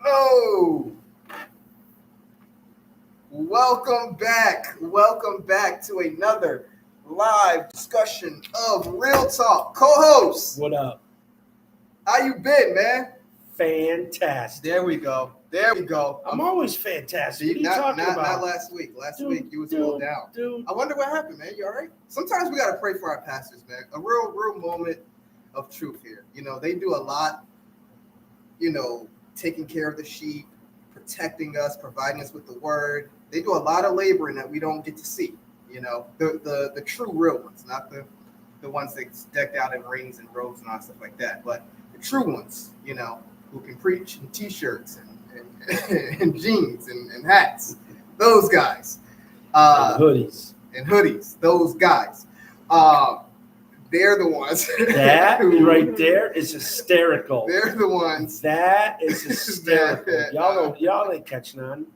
So, welcome back to another live discussion of Real Talk. Co-host, what up? How you been, man? Fantastic. There we go. I'm always fantastic. What are you talking about? Not last week. Last week you was a little down. Dude. I wonder what happened, man. You all right? Sometimes we gotta pray for our pastors, man. A real moment of truth here. You know, they do a lot. You know, taking care of the sheep, protecting us, providing us with the word. They do a lot of laboring that we don't get to see. You know, the true real ones, not the ones that's decked out in rings and robes and all stuff like that, but the true ones, you know, who can preach in t-shirts and jeans and hats. Those guys. And hoodies. Those guys. They're the ones. That right there is hysterical. They're the ones. That is hysterical. Y'all ain't catching on.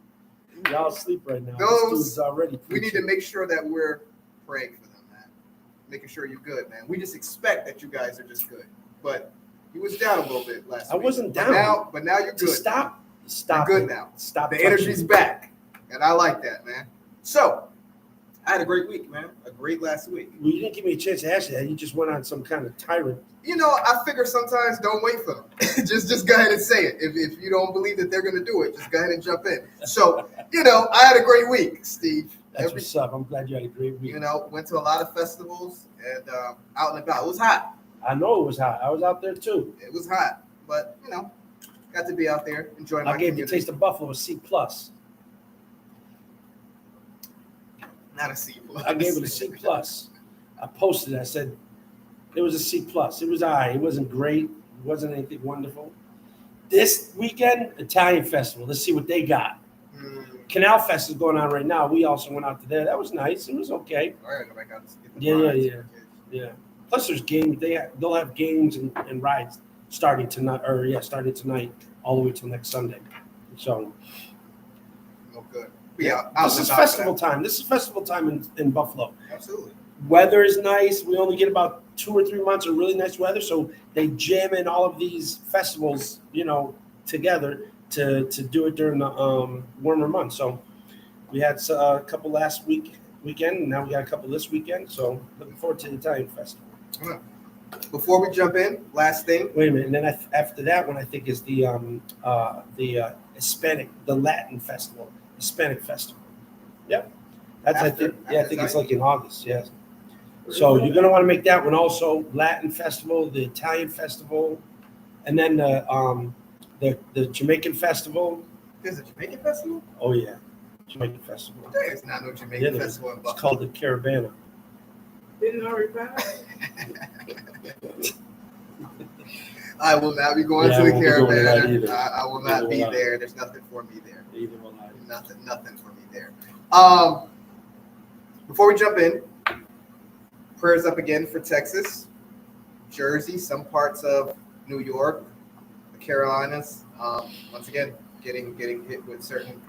Y'all asleep right now. Those already. We need to make sure that we're praying for them, man. Making sure you're good, man. We just expect that you guys are just good. But you was down a little bit last week. I wasn't down. But now you're good. Stop. You're good now. Stop. The energy's back. And I like that, man. So, I had a great week, man. A great last week. Well, you didn't give me a chance to ask you that. You just went on some kind of tyrant. You know, I figure sometimes don't wait for them. just go ahead and say it. If you don't believe that they're going to do it, just go ahead and jump in. So, you know, I had a great week, Steve. That's what's up. I'm glad you had a great week. You know, went to a lot of festivals and out and about. It was hot. I know it was hot. I was out there too. It was hot. But, you know, got to be out there, enjoying my community. I gave community. the Taste of Buffalo a C+. Not a C+. I gave it a C+. I posted it. I said it was a C+. It was all right. It wasn't great. It wasn't anything wonderful. This weekend, Italian Festival. Let's see what they got. Canal Fest is going on right now. We also went out to there. That was nice. It was okay. All right, go back out to get the Yeah. Plus, there's games. They'll have games and rides starting tonight. Starting tonight all the way till next Sunday. So. Oh, good. This is festival time. This is festival time in Buffalo. Absolutely. Weather is nice. We only get about 2 or 3 months of really nice weather, so they jam in all of these festivals, you know, together to do it during the warmer months. So we had a couple last weekend, and now we got a couple this weekend. So looking forward to the Italian Festival. Before we jump in, last thing. Wait a minute, and then after that one, I think is the Latin Festival. Hispanic Festival. Yep. I think it's like in August, yes. So you're gonna want to make that one also. Latin Festival, the Italian Festival, and then the Jamaican Festival. There's a Jamaican festival? Oh yeah. Jamaican Festival. There's not no Jamaican festival in Buffalo. It's called the Caravana. Didn't already pass? I will not be going to the Caravana. I will not be there. There's nothing for me there. Either will I. Nothing for me there. Before we jump in, prayers up again for Texas, Jersey, some parts of New York, the Carolinas. Once again, getting hit with certain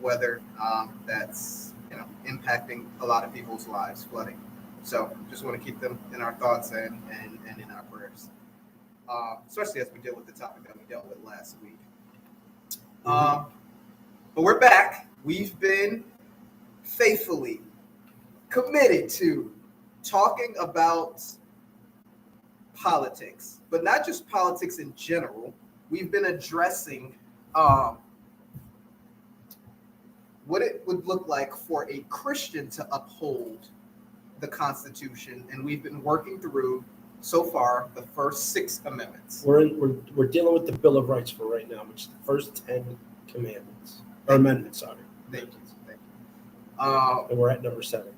weather that's impacting a lot of people's lives, flooding. So just want to keep them in our thoughts and in our prayers, especially as we deal with the topic that we dealt with last week. But we're back. We've been faithfully committed to talking about politics, but not just politics in general. We've been addressing what it would look like for a Christian to uphold the Constitution, and we've been working through so far the first 6 amendments. We're dealing with the Bill of Rights for right now, which is the first 10 commandments or amendments. Sorry. Thank you. And we're at number 7.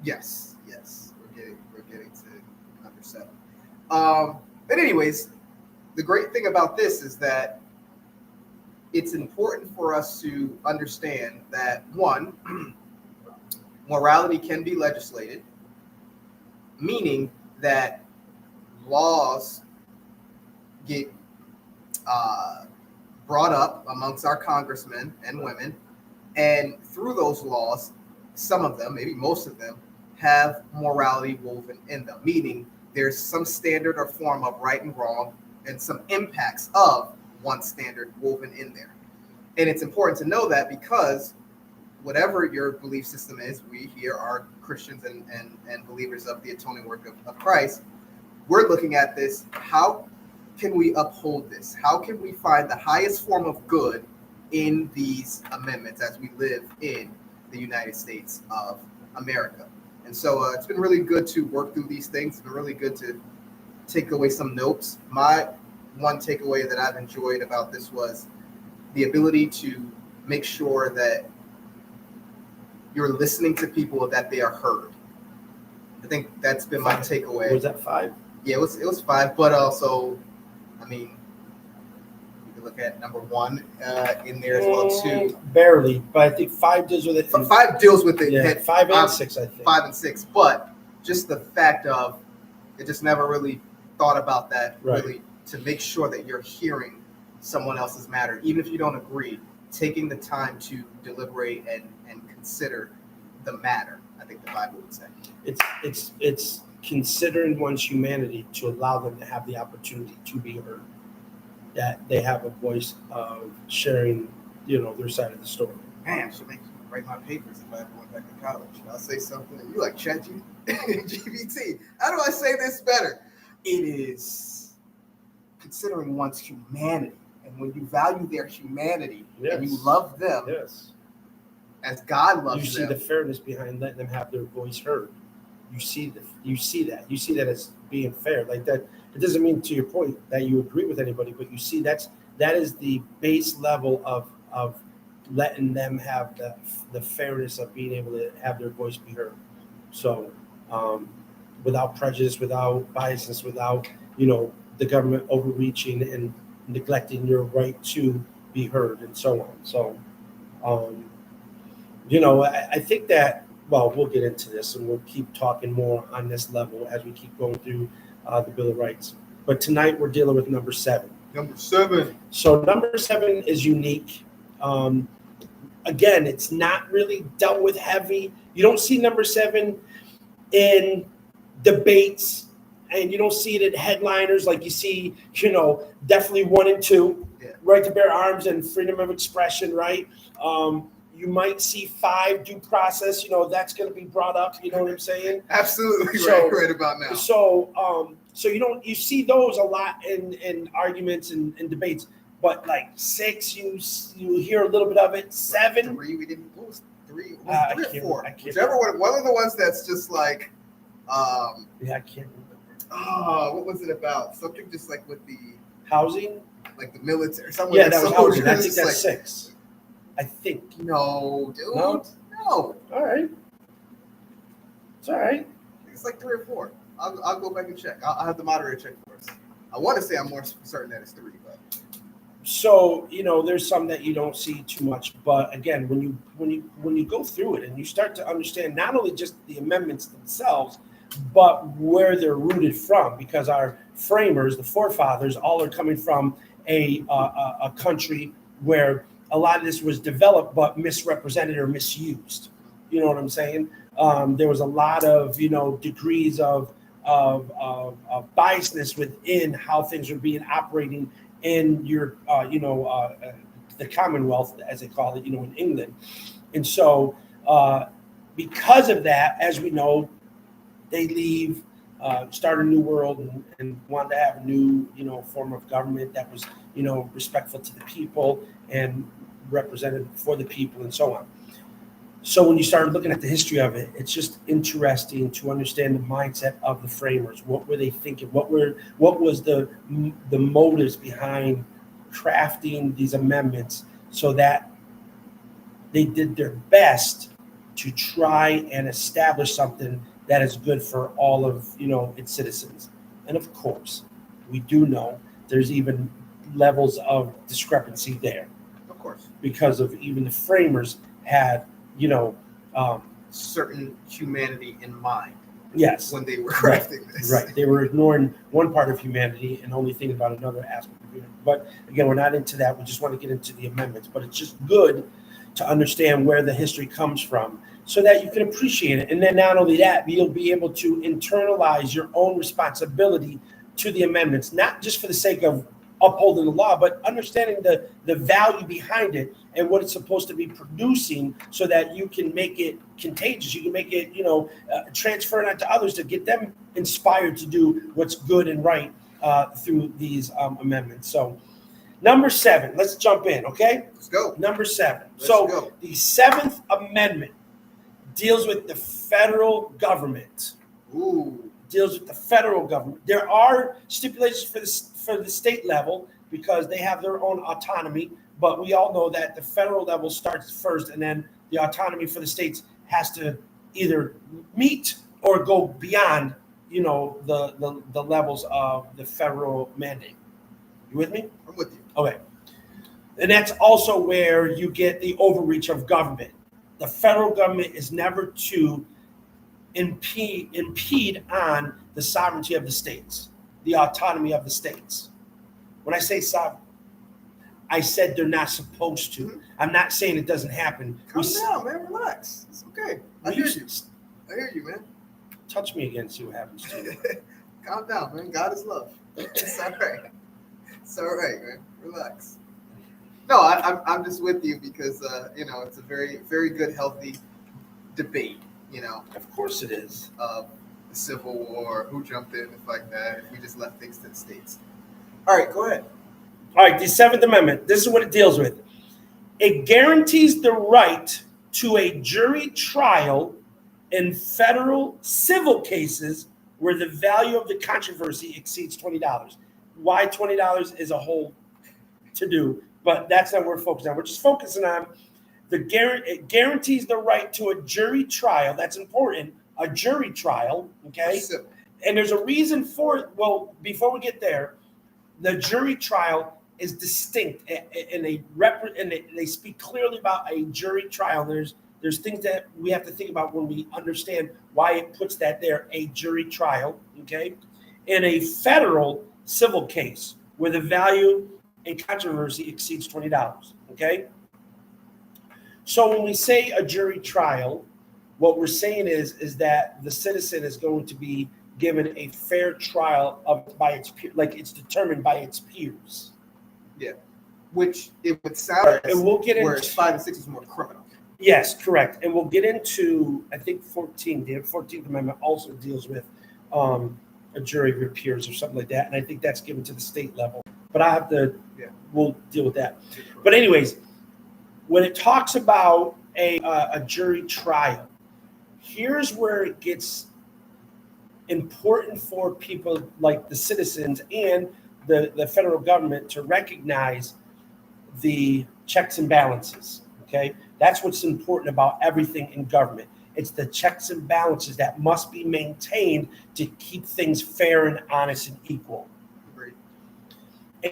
Yes. We're getting to number 7. But anyways, the great thing about this is that it's important for us to understand that, one, morality can be legislated, meaning that laws get brought up amongst our congressmen and women, and through those laws, some of them, maybe most of them, have morality woven in them, meaning there's some standard or form of right and wrong and some impacts of one standard woven in there. And it's important to know that because whatever your belief system is, we here are Christians and believers of the atoning work of Christ. We're looking at this. How can we uphold this? How can we find the highest form of good in these amendments as we live in the United States of America? And so it's been really good to work through these things. It's been really good to take away some notes. My one takeaway that I've enjoyed about this was the ability to make sure that you're listening to people, that they are heard. I think that's been my takeaway. Was that 5? Yeah, it was 5, but also, I mean, you can look at number 1 in there as well too. Barely, but I think 5 deals with it. 5 deals with it. Yeah, 5 and 6, I think. 5 and 6, but just the fact of it, just never really thought about that really to make sure that you're hearing someone else's matter, even if you don't agree, taking the time to deliberate and consider the matter. I think the Bible would say it's considering one's humanity to allow them to have the opportunity to be heard, that they have a voice of sharing, their side of the story. Man, I should write my papers if I ever went back to college. I'll say something and you like ChatGPT. How do I say this better? It is considering one's humanity. And when you value their humanity and you love them as God loves them. You see the fairness behind letting them have their voice heard. You see that as being fair. Like that, it doesn't mean, to your point, that you agree with anybody, but you see that is the base level of letting them have the fairness of being able to have their voice be heard. So without prejudice, without biasness, without the government overreaching and neglecting your right to be heard and so on. So I think that, well, we'll get into this and we'll keep talking more on this level as we keep going through the Bill of Rights. But tonight we're dealing with number 7. Number 7. So number 7 is unique. Again, it's not really dealt with heavy. You don't see number 7 in debates, and you don't see it in headliners like you see, definitely 1 and 2, right to bear arms and freedom of expression, right? You might see 5, due process, that's going to be brought up, you know what I'm saying? Absolutely, right about now. So you see those a lot in arguments and debates, but like 6, you hear a little bit of it. 7, 3, we didn't lose 3. I 3 can't, or 4, I can't whichever one of the ones that's just like, I can't remember. Oh, what was it about? Something just like with the Housing? like the military. Something Yeah, like that was housing. I think that's 6. I think. No, dude. No? No. All right. It's all right. It's like 3 or 4. I'll go back and check. I'll have the moderator check for us. I want to say I'm more certain that it's 3, but. So there's some that you don't see too much, but again, when you go through it and you start to understand not only just the amendments themselves, but where they're rooted from, because our framers, the forefathers, all are coming from a country where a lot of this was developed but misrepresented or misused. You know what I'm saying? There was a lot of degrees of biasness within how things were being operating in your the Commonwealth, as they call it, in England. And so because of that, as we know, they leave, start a new world and want to have a new, form of government that was, respectful to the people and represented for the people and so on. So when you start looking at the history of it, it's just interesting to understand the mindset of the framers. What were they thinking? What was the motives behind crafting these amendments so that they did their best to try and establish something that is good for all of its citizens. And of course, we do know there's even levels of discrepancy there. Of course. Because of even the framers had certain humanity in mind. Yes. When they were crafting this. Right. They were ignoring one part of humanity and only thinking about another aspect of humanity. But again, we're not into that. We just want to get into the amendments. But it's just good to understand where the history comes from so that you can appreciate it. And then not only that, you'll be able to internalize your own responsibility to the amendments, not just for the sake of upholding the law, but understanding the value behind it and what it's supposed to be producing so that you can make it contagious. You can make it, transfer it onto others to get them inspired to do what's good and right through these amendments. So number 7, let's jump in, okay? Let's go. Number 7. Let's so go. The 7th Amendment deals with the federal government. Ooh. Deals with the federal government. There are stipulations for the state level because they have their own autonomy, but we all know that the federal level starts first, and then the autonomy for the states has to either meet or go beyond, the levels of the federal mandate. You with me? I'm with you. Okay. And that's also where you get the overreach of government. The federal government is never to impede on the sovereignty of the states, the autonomy of the states. When I say sovereign, I said they're not supposed to. I'm not saying it doesn't happen. Calm down, man. Relax. It's okay. I hear you, man. Touch me again, see what happens to you. Calm down, man. God is love. It's all right. It's all right, man. Relax. No, I'm just with you because it's a very, very good, healthy debate. Of course it is. The Civil War, who jumped in and like that, if we just left things to the states. All right, go ahead. All right, the 7th Amendment. This is what it deals with. It guarantees the right to a jury trial in federal civil cases where the value of the controversy exceeds $20. Why $20 is a whole to-do, but that's not what we're focusing on. We're just focusing on it guarantees the right to a jury trial. That's important. A jury trial, okay? And there's a reason for it. Well, before we get there, the jury trial is distinct, and they speak clearly about a jury trial. There's things that we have to think about when we understand why it puts that there, a jury trial, okay? In a federal civil case where the value and controversy exceeds $20, okay? So when we say a jury trial, what we're saying is that the citizen is going to be given a fair trial by its peers, like it's determined by its peers. Yeah, which it would sound and we'll get where into 5 and 6 is more criminal. Yes, correct. And we'll get into, I think 14. The 14th Amendment also deals with a jury of your peers or something like that, and I think that's given to the state level. But I have to. Yeah. We'll deal with that. But anyways, when it talks about a jury trial, here's where it gets important for people like the citizens and the federal government to recognize the checks and balances, okay? That's what's important about everything in government. It's the checks and balances that must be maintained to keep things fair and honest and equal. Agreed.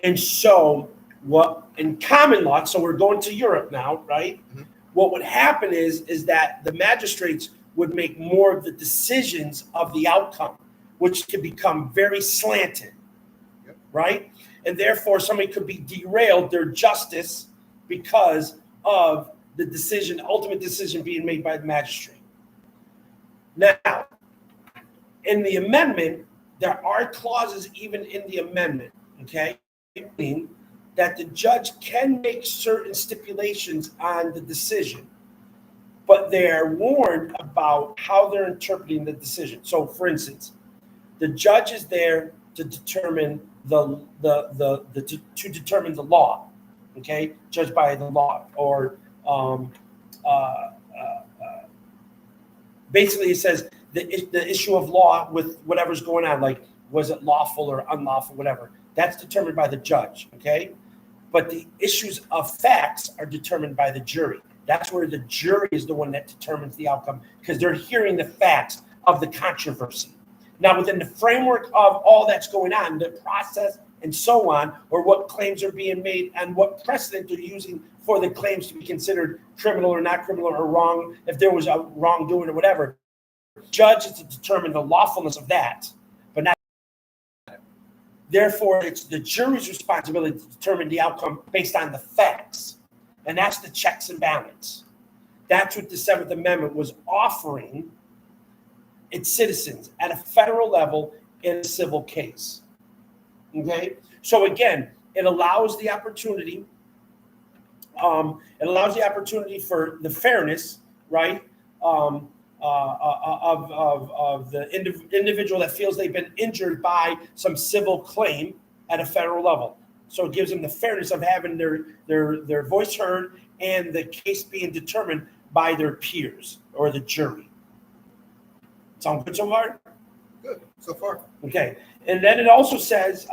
And so what in common law, so we're going to Europe now, right? Mm-hmm. What would happen is that the magistrates would make more of the decisions of the outcome, which could become very slanted, yep. Right? And therefore, somebody could be derailed their justice because of the decision, ultimate decision being made by the magistrate. Now, in the amendment, there are clauses even in the amendment, okay, that the judge can make certain stipulations on the decision, but they're warned about how they're interpreting the decision. So, for instance, the judge is there to determine to determine the law, okay, judged by the law, or basically it says the issue of law with whatever's going on, like was it lawful or unlawful, whatever. That's determined by the judge, okay? But the issues of facts are determined by the jury. That's where the jury is the one that determines the outcome because they're hearing the facts of the controversy. Now, within the framework of all that's going on, the process and so on, or what claims are being made and what precedent they're using for the claims to be considered criminal or not criminal or wrong, if there was a wrongdoing or whatever, the judge is to determine the lawfulness of that, but not. Therefore, it's the jury's responsibility to determine the outcome based on the facts. And that's the checks and balance. That's what the 7th Amendment was offering its citizens at a federal level in a civil case. Okay? So again, it allows the opportunity. It allows the opportunity for the fairness, right, of the individual that feels they've been injured by some civil claim at a federal level. So it gives them the fairness of having their voice heard and the case being determined by their peers or the jury. Sound good so far? Good so far. Okay, and then it also says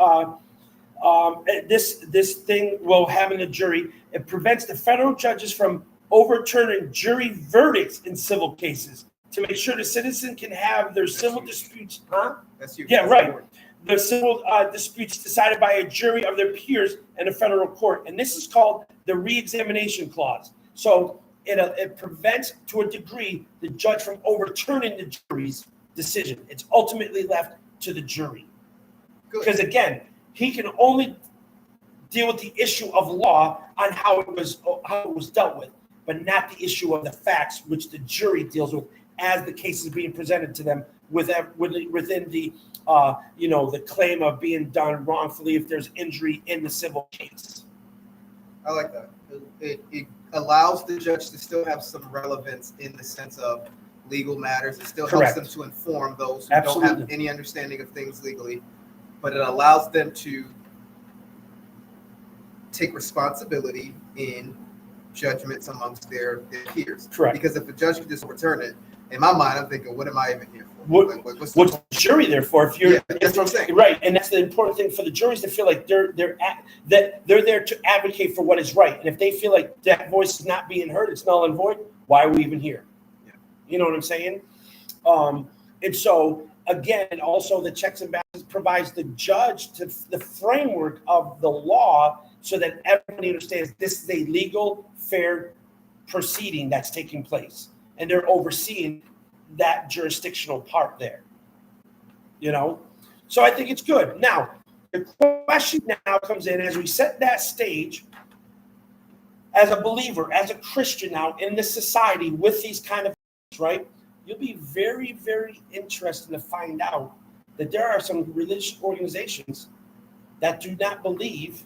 this thing will have in the jury. It prevents the federal judges from overturning jury verdicts in civil cases to make sure the citizen can have their civil disputes. Huh? That's you. Yeah, That's right. important. The civil disputes decided by a jury of their peers in a federal court, and this is called the reexamination clause. So it prevents, to a degree, the judge from overturning the jury's decision. It's ultimately left to the jury. Because again, he can only deal with the issue of law on how it was dealt with, but not the issue of the facts, which the jury deals with as the case is being presented to them within the the claim of being done wrongfully if there's injury in the civil case. I like that. It allows the judge to still have some relevance in the sense of legal matters. It still Correct. helps them to inform those who Absolutely. don't have any understanding of things legally, but it allows them to take responsibility in judgments amongst their peers. Correct. Because if a judge can just overturn it, in my mind, I'm thinking, what am I even here for? What's the jury there for? If you're, that's what I'm saying. Right, and that's the important thing for the juries to feel like they're there to advocate for what is right. And if they feel like that voice is not being heard, it's null and void. Why are we even here? Yeah. You know what I'm saying? And so again, also the checks and balances provides the judge to the framework of the law so that everybody understands this is a legal, fair proceeding that's taking place, and they're overseeing that jurisdictional part there. So I think it's good. Now, the question now comes in as we set that stage as a believer, as a Christian now in this society with these kind of things, right? You'll be very, very interested to find out that there are some religious organizations that do not believe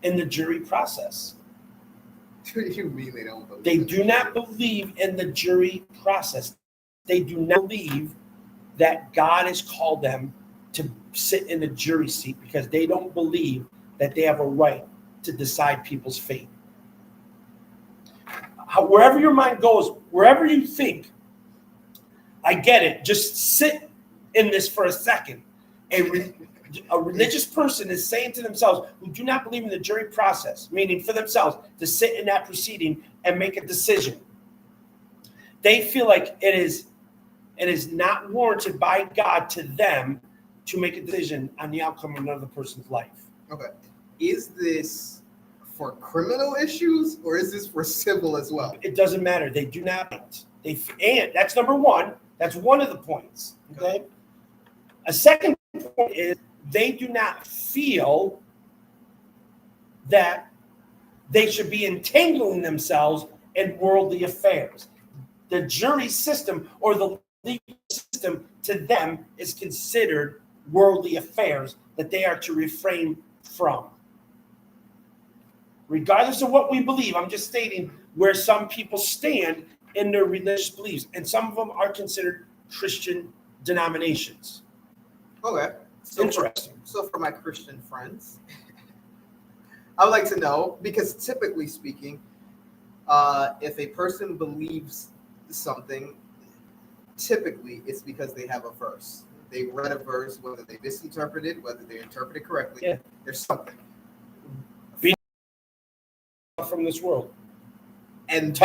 in the jury process. What do you mean they don't believe? They do not believe in the jury process. They do not believe that God has called them to sit in the jury seat because they don't believe that they have a right to decide people's fate. Wherever your mind goes, wherever you think, I get it. Just sit in this for a second. A religious person is saying to themselves who do not believe in the jury process, meaning for themselves to sit in that proceeding and make a decision. They feel like it is not warranted by God to them to make a decision on the outcome of another person's life. Okay. Is this for criminal issues or is this for civil as well? It doesn't matter. They do not. And that's number one. That's one of the points. Okay. A second point is they do not feel that they should be entangling themselves in worldly affairs. The jury system or the legal system to them is considered worldly affairs that they are to refrain from. Regardless of what we believe, I'm just stating where some people stand in their religious beliefs, and some of them are considered Christian denominations. Okay. Interesting. So for my Christian friends, I would like to know, because typically speaking, if a person believes something, typically it's because they have a verse. They read a verse, whether they misinterpret it, whether they interpret it correctly. Yeah. There's something. From this world. And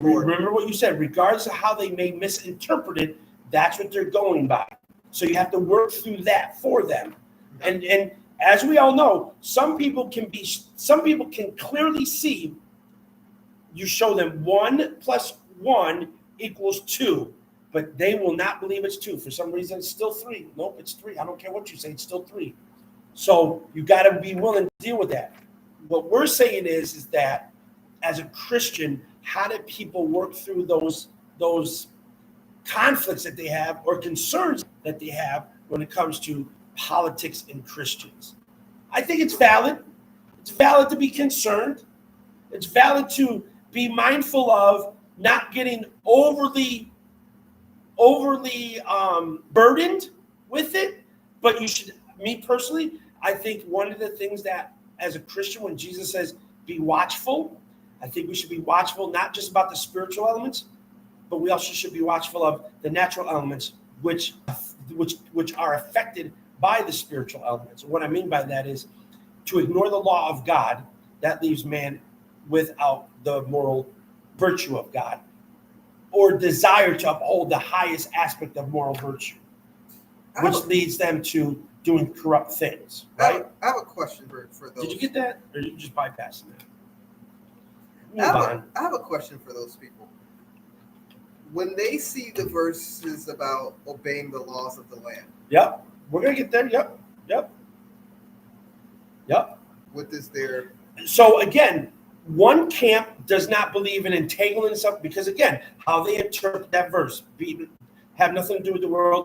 remember what you said, regardless of how they may misinterpret it, that's what they're going by. So you have to work through that for them. And as we all know, some people can clearly see, you show them 1 + 1 = 2, but they will not believe it's 2. For some reason, it's still 3. Nope, it's 3. I don't care what you say, it's still 3. So you got to be willing to deal with that. What we're saying is that as a Christian, how do people work through those conflicts that they have or concerns that they have when it comes to politics and Christians? I think it's valid. It's valid to be concerned. It's valid to be mindful of not getting overly burdened with it. But you should, me personally, I think one of the things that as a Christian, when Jesus says be watchful, I think we should be watchful not just about the spiritual elements, but we also should be watchful of the natural elements which are affected by the spiritual elements. And what I mean by that is to ignore the law of God, that leaves man without the moral virtue of God, or desire to uphold the highest aspect of moral virtue, which leads them to doing corrupt things, right? I have a question for those. Did you get that, or are you just bypassing that? I have a question for those people. When they see the verses about obeying the laws of the land. Yep, we're gonna get there. Yep. What is their? So again, one camp does not believe in entangling something because again, how they interpret that verse have nothing to do with the world.